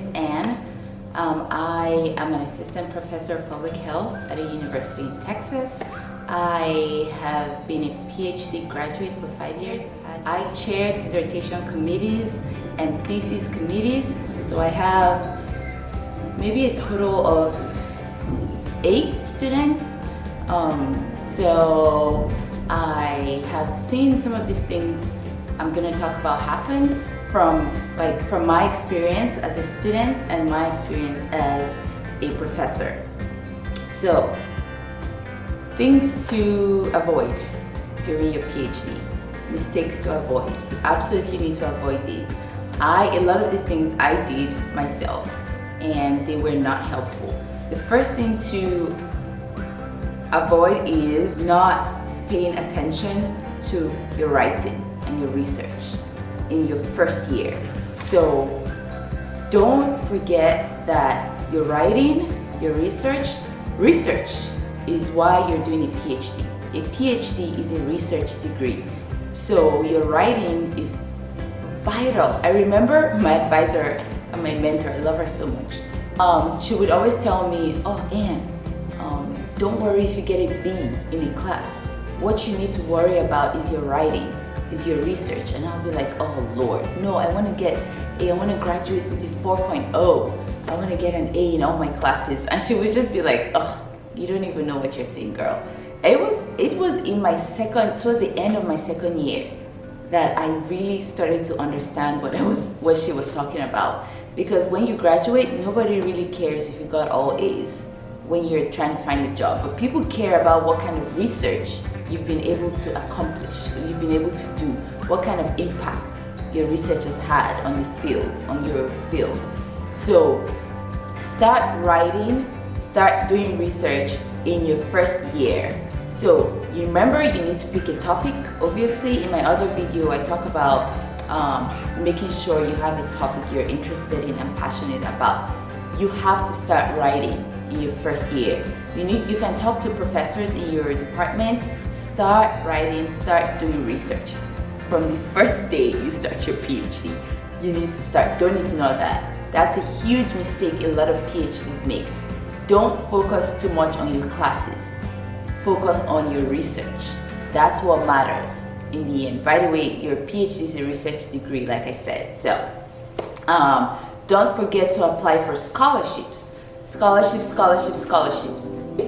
is Anne. I am an assistant professor of public health at a university in Texas. I have been a PhD graduate for 5 years. I chair dissertation committees and thesis committees. So I have maybe a total of 8 students. So I have seen some of these things I'm going to talk about happen from my experience as a student and my experience as a professor. So, things to avoid during your PhD, mistakes to avoid. You absolutely need to avoid these. A lot of these things I did myself and they were not helpful. The first thing to avoid is not paying attention to your writing and your research in your first year. So don't forget that your writing, your research is why you're doing a PhD. A PhD is a research degree. So your writing is vital. I remember my advisor and my mentor, I love her so much. She would always tell me, oh Anne, don't worry if you get a B in a class. What you need to worry about is your writing, is your research. And I'll be like, oh Lord, no, I want to graduate with a 4.0. I want to get an A in all my classes. And she would just be like, oh, you don't even know what you're saying, girl. It was in towards the end of my second year that I really started to understand what she was talking about. Because when you graduate, nobody really cares if you got all A's when you're trying to find a job. But people care about what kind of research you've been able to accomplish, you've been able to do, what kind of impact your research has had on your field. So start writing, start doing research in your first year. So you remember you need to pick a topic. Obviously in my other video I talk about making sure you have a topic you're interested in and passionate about. You have to start writing in your first year. You can talk to professors in your department. Start writing, start doing research. From the first day you start your PhD, you need to start. Don't ignore that. That's a huge mistake a lot of PhDs make. Don't focus too much on your classes. Focus on your research. That's what matters in the end. By the way, your PhD is a research degree, like I said. So, don't forget to apply for scholarships. Scholarships.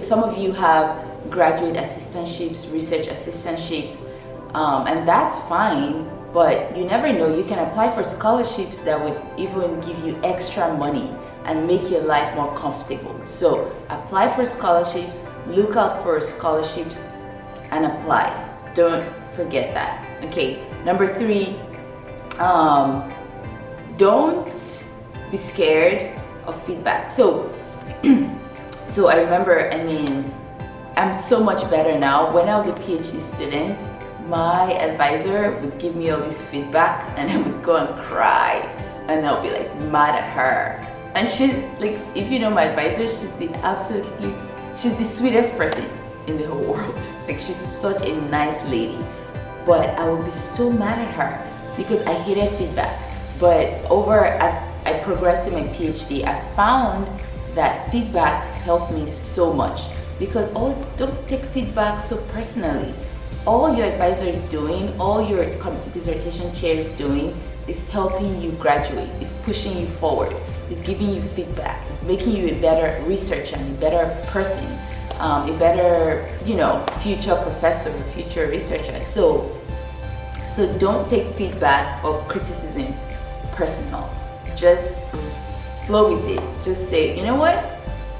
Some of you have graduate assistantships, research assistantships, and that's fine, but you never know. You can apply for scholarships that would even give you extra money and make your life more comfortable. So apply for scholarships, look out for scholarships and apply. Don't forget that. Okay, number 3, don't be scared of feedback. So I remember, I'm so much better now. When I was a PhD student, my advisor would give me all this feedback and I would go and cry and I'll be like mad at her. And she's like, if you know my advisor, she's the sweetest person in the whole world. Like, she's such a nice lady. But I would be so mad at her because I hated feedback. But as I progressed in my PhD, I found that feedback helped me so much. Because don't take feedback so personally. All your advisor is doing, all your dissertation chair is doing is helping you graduate, is pushing you forward, is giving you feedback, is making you a better researcher, a better person, a better, future professor, future researcher. So don't take feedback or criticism personal. Just flow with it. Just say, you know what?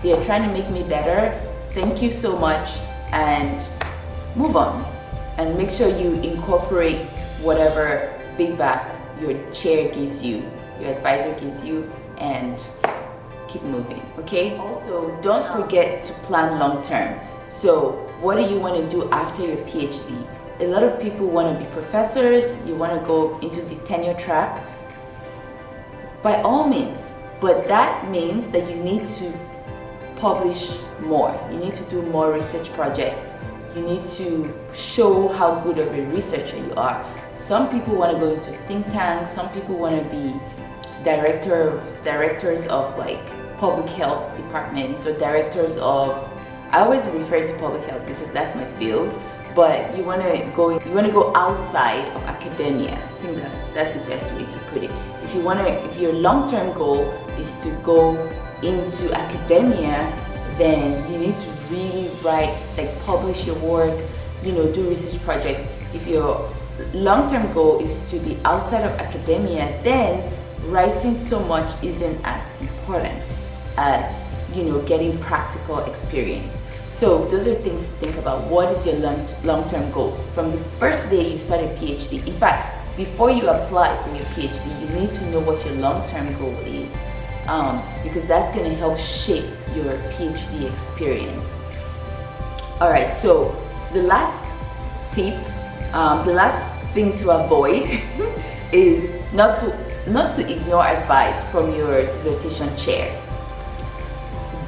They're trying to make me better. Thank you so much, and move on. And make sure you incorporate whatever feedback your chair gives you, your advisor gives you, and keep moving, okay? Also, don't forget to plan long term. So what do you want to do after your PhD? A lot of people want to be professors, you want to go into the tenure track. By all means, but that means that you need to publish more. You need to do more research projects. You need to show how good of a researcher you are. Some people want to go into think tanks, some people want to be directors of like public health departments, or directors of, I always refer to public health because that's my field, but you want to go outside of academia. I think that's the best way to put it. If your long-term goal is to go into academia, then you need to really write, like publish your work, do research projects. If your long-term goal is to be outside of academia, then writing so much isn't as important as getting practical experience. So those are things to think about. What is your long-term goal? From the first day you start a PhD, in fact, before you apply for your PhD, you need to know what your long-term goal is, because that's going to help shape your PhD experience. All right, so the last tip, the last thing to avoid is not to ignore advice from your dissertation chair.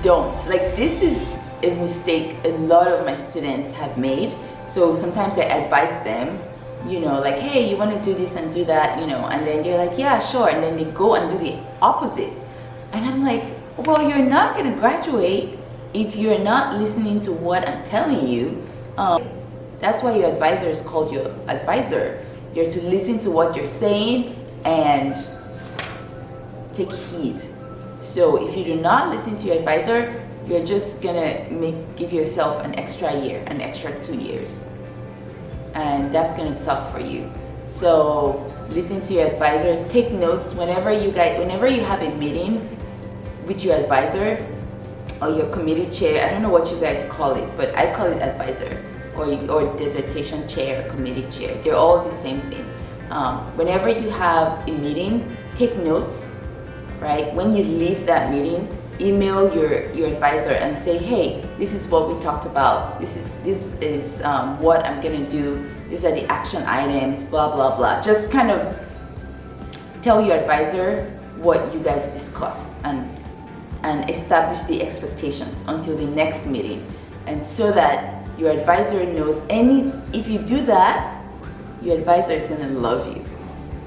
Don't. Like, this is a mistake a lot of my students have made. So sometimes I advise them, like, hey, you want to do this and do that, and then you're like, yeah, sure, and then they go and do the opposite. And I'm like, well, you're not going to graduate if you're not listening to what I'm telling you. That's why your advisor is called your advisor. You're to listen to what you're saying and take heed. So if you do not listen to your advisor, you're just gonna give yourself an extra year, an extra 2 years, and that's gonna suck for you. So listen to your advisor. Take notes whenever you have a meeting with your advisor or your committee chair. I don't know what you guys call it, but I call it advisor, or dissertation chair, or committee chair. They're all the same thing. Whenever you have a meeting, take notes, right? When you leave that meeting, email your advisor and say, hey, this is what we talked about. This is what I'm gonna do. These are the action items, blah, blah, blah. Just kind of tell your advisor what you guys discussed, and establish the expectations until the next meeting. And so that your advisor knows, if you do that, your advisor is gonna love you.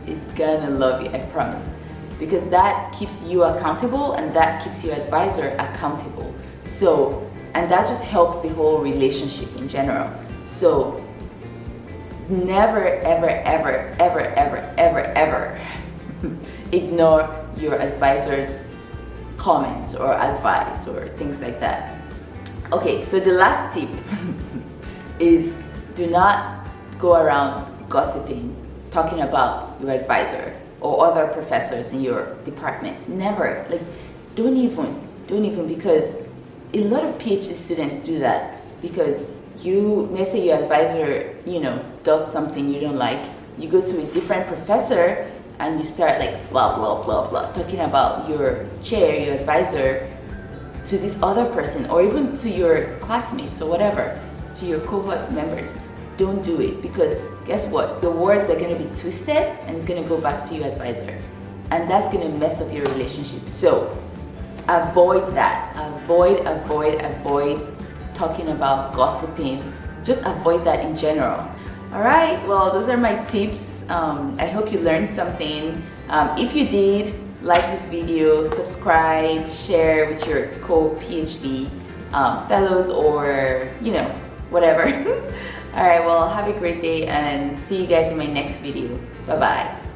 It's gonna love you, I promise. Because that keeps you accountable, and that keeps your advisor accountable. So, and that just helps the whole relationship in general. So never, ever, ever, ever, ever, ever, ever ignore your advisor's comments or advice or things like that. Okay, so the last tip is, do not go around gossiping, talking about your advisor or other professors in your department. Never. Like, don't even, because a lot of PhD students do that. Because let's say your advisor, does something you don't like, you go to a different professor and you start like blah, blah, blah, blah, talking about your chair, your advisor, to this other person, or even to your classmates or whatever, to your cohort members. Don't do it, because guess what? The words are going to be twisted and it's going to go back to your advisor. And that's going to mess up your relationship. So avoid that. Avoid talking about gossiping. Just avoid that in general. All right, well, those are my tips. I hope you learned something. If you did, like this video, subscribe, share with your co-PhD fellows, or, whatever. All right, well, have a great day and see you guys in my next video. Bye-bye.